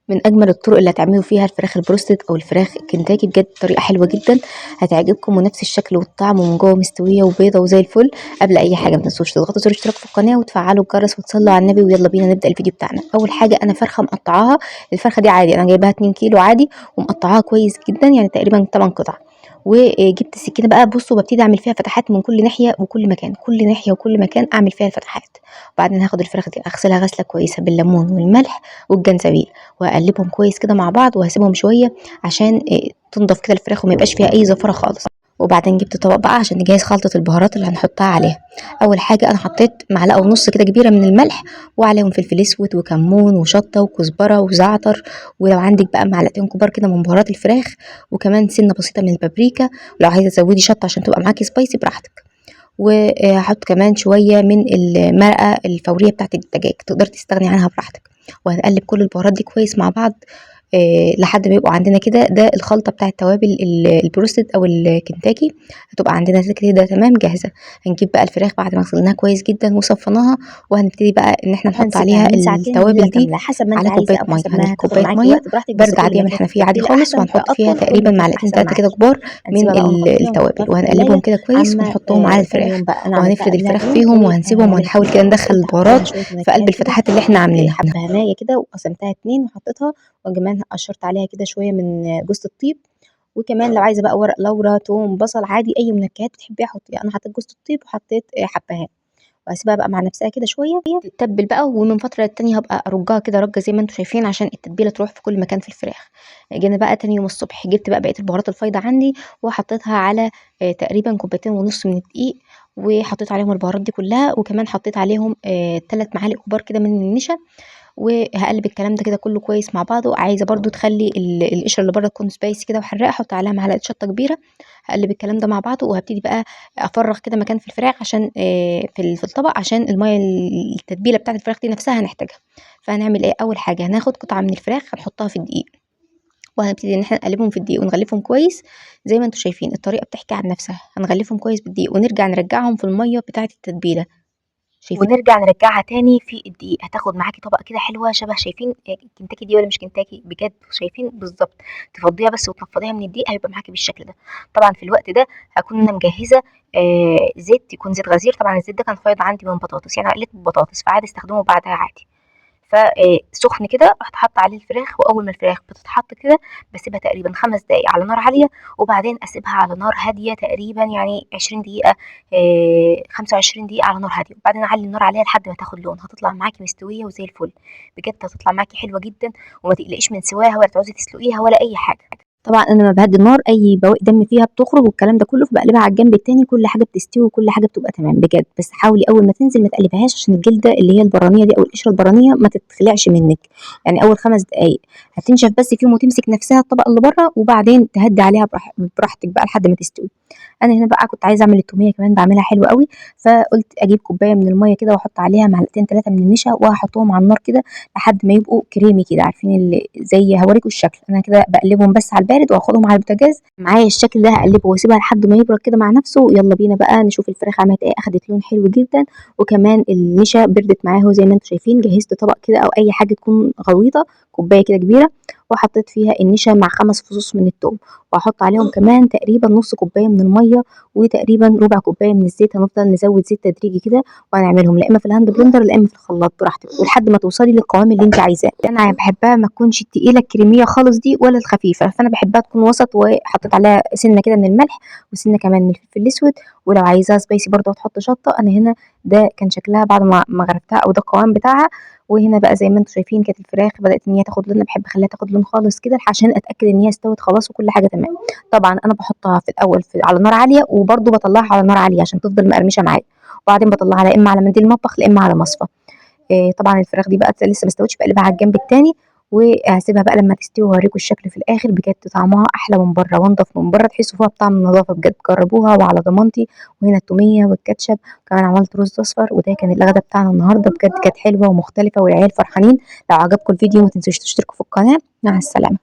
من اجمل الطرق اللي هتعملوا فيها الفراخ البروستد او الفراخ الكنتاكي، بجد طريقه حلوه جدا هتعجبكم، ونفس الشكل والطعم، ومن جوه مستويه وبيضه وزي الفل. قبل اي حاجه ما تنسوش تضغطوا زر اشتراك في القناه وتفعلوا الجرس وتصلوا على النبي، ويلا بينا نبدا الفيديو بتاعنا. اول حاجه انا فرخه مقطعاها. الفرخه دي عادي انا جايباها 2 كيلو عادي، ومقطعاها كويس جدا، يعني تقريبا 8 قطع. وجبت السكينه بقى، بصوا ببتدي اعمل فيها فتحات من كل ناحيه وكل مكان، كل ناحيه وكل مكان اعمل فيها الفتحات. وبعدين هاخد الفراخ دي اغسلها غسله كويسه بالليمون والملح والجنزبيل، واقلبهم كويس كده مع بعض، وهسيبهم شويه عشان تنضف كده الفراخ وما يبقاش فيها اي زفره خالص. وبعدين جبت طبق بقى عشان نجهز خلطه البهارات اللي هنحطها عليها. اول حاجه انا حطيت معلقه ونص كده كبيره من الملح، وعليهم فلفل اسود وكمون وشطه وكزبره وزعتر، ولو عندك بقى معلقتين كبار كده من بهارات الفراخ، وكمان سنه بسيطه من البابريكا، ولو عايزه تزودي شطه عشان تبقى معاكي سبايسي براحتك. وهحط كمان شويه من المرقه الفوريه بتاعه الدجاج، تقدر تستغني عنها براحتك. وهنقلب كل البهارات دي كويس مع بعض لحد ما يبقوا عندنا كده. ده الخلطه بتاعه توابل البروستد او الكنتاكي، هتبقى عندنا كده تمام جاهزه. هنجيب بقى الفراخ بعد ما غسلناها كويس جدا وصفناها، وهنبتدي بقى ان احنا نحط عليها من ساعتين التوابل لمدة دي كاملة حسب ما انت على عايزة، كوبايه او ميه. حسب هنجيب ما هتاخد كوبايه معاكي ميه وقت براحتك، بس بارده كل عاديه ما من كانت الحنفيه عادي التتبيلة خالص، احسن وهنحط فيها فاكتر، كل تقريبا ما كانت معلقتين احسن 3 كده معاكي. كبار من هنسيبها بقى ونغطيها ونحطها التوابل، في وهنقلبهم التلاجة. كده كويس اما ونحطهم على تاني الفراخ. يوم بقى انا عملتها وهنفرد قبلها الفراخ بيوم، فيهم وهنسيبهم، وهنعمل وهنحاول الفراخ كده بتاعتنا. ندخل قلت حطينا البهارات شوية في قلب منكهات كده، الفتحات اللي احنا جبت عاملينها. حبهانية كده وقسمتها 2 وحطيتها، وكمان قشرت عليها كده شوية من جوز الطيب. وكمان لو عايزة بقى ورق لورا، توم، بصل، عادي اي منكهات بتحبيها حطيها. انا حطيت جوز الطيب وحطيت حبهان، وهسيبها بقى مع نفسها كده شويه تتبل بقى. ومن فتره للتانيه هبقى ارجها كده رجه زي ما انتم شايفين عشان التتبيله تروح في كل مكان في الفراخ. جينا بقى تاني يوم الصبح، جبت بقى بقيه البهارات الفايضه عندي وحطيتها على تقريبا كوبايتين ونص من الدقيق، وحطيت عليهم البهارات دي كلها، وكمان حطيت عليهم 3 معالق كبار كده من النشا. وهقلب الكلام ده كده كله كويس مع بعضه. عايزه برضو تخلي القشره اللي بره تكون سبايسي كده وحراقه، احط عليها معلقه شطه كبيره. هقلب الكلام ده مع بعضه، وهبتدي بقى افرغ كده مكان في الفراخ عشان في الطبق، عشان الميه التتبيله بتاعه الفراخ دي نفسها هنحتاجها. فهنعمل ايه؟ اول حاجه هناخد قطعه من الفراخ هنحطها في الدقيق، وهنبتدي ان احنا نقلبهم في الدقيق ونغلفهم كويس زي ما انتم شايفين. الطريقه بتحكي عن نفسها، هنغلفهم كويس بالدقيق ونرجع نرجعهم في الميه بتاعه التتبيله، ونرجع نرجعها تاني في الدقيق. هتاخد معاكي طبق كده حلوه شبه، شايفين كنتاكي دي ولا مش كنتاكي؟ بجد شايفين بالظبط. تفضيها بس وتنفضيها من الدقيق هيبقى معاكي بالشكل ده. طبعا في الوقت ده هكون انا مجهزه زيت، يكون زيت غزير. طبعا الزيت ده كان فايض عندي من بطاطس، يعني قليت بطاطس، فعادي استخدمه بعدها عادي. فسخن كده رحت حاطه عليه الفراخ، واول ما الفراخ بتتحط كده بسيبها تقريبا 5 دقايق على نار عاليه، وبعدين اسيبها على نار هاديه تقريبا يعني 20 دقيقه، 25 دقيقه على نار هاديه، وبعدين اعلي النار عليها لحد ما تاخد لون. هتطلع معاكي مستويه وزي الفل، بجد هتطلع معاكي حلوه جدا، وما تقلقيش من سواها ولا تعوزي تسلقيها ولا اي حاجه. طبعا انا لما بهدي النار اي بواقي دم فيها بتخرج والكلام ده كله، فبقلبها على الجنب التاني، كل حاجه بتستوي وكل حاجه بتبقى تمام بجد. بس حاولي اول ما تنزل ما تقلبهاش عشان الجلده اللي هي البرانيه دي او القشره البرانيه ما تتخلعش منك. يعني اول 5 دقايق هتنشف بس فيهم وتمسك نفسها الطبق اللي بره، وبعدين تهدي عليها براحتك بقى لحد ما تستوي. انا هنا بقى كنت عايزه اعمل التوميه كمان، بعملها حلوه قوي. فقلت اجيب كوبايه من الميه كده واحط عليها معلقتين 3 من النشا، وهحطهم على النار كده لحد ما يبقوا كريمي كده، عارفين اللي زي هوريكم الشكل. انا كده بقلبهم بس على البارد واخدهم على البوتاجاز معايا الشكل ده، هقلبه واسيبها لحد ما يبرد كده مع نفسه. يلا بينا بقى نشوف الفراخ عملت ايه. اخدت لون حلو جدا، وكمان النشا بردت معاه زي ما انتم شايفين. جهزت طبق كده او اي حاجه تكون غويطه، كوبايه كده كبيره، وحطيت فيها النشا مع 5 فصوص من الثوم، وهحط عليهم كمان تقريبا نص كوبايه من الميه، وتقريبا ربع كوبايه من الزيت. هنفضل نزود زيت تدريجي كده، وهنعملهم لا اما في الهاند بلندر لا اما في الخلاط براحتك، ولحد ما توصلي للقوام اللي انت عايزاه. انا بحبها ما تكونش التقيله الكريميه خالص دي ولا الخفيفه، فانا بحبها تكون وسط. وحطيت عليها سنه كده من الملح وسنه كمان من الفلفل الاسود، ولو عايزاها سبايسي برضه هتحط شطه. انا هنا ده كان شكلها بعد ما غرفتها، او ده القوام بتاعها. وهنا بقى زي ما انتم شايفين كانت الفراخ بدات ان هي تاخد لون. بحب اخليها تاخد لون خالص كده عشان اتاكد ان هي استوت خلاص وكل حاجه تمام. طبعا انا بحطها في الاول على نار عاليه، وبرده بطلعها على نار عاليه عشان تفضل مقرمشه معايا، وبعدين بطلعها لا اما على منديل المطبخ لا اما على مصفى. طبعا الفراخ دي بقى لسه ما استوتش، بقلبها على الجنب التاني، وهسيبها بقى لما تستوي وهوريكم الشكل في الاخر. بجد طعمها احلى من بره وانضف من بره، تحسوا فيها بطعم النظافه بجد. جربوها وعلى ضمانتي. وهنا التوميه والكاتشب، كمان عملت رز اصفر، وده كان الغدا بتاعنا النهارده. بجد كانت حلوه ومختلفه والعيال فرحانين. لو عجبكم الفيديو ما تنسوش تشتركوا في القناه. مع السلامه.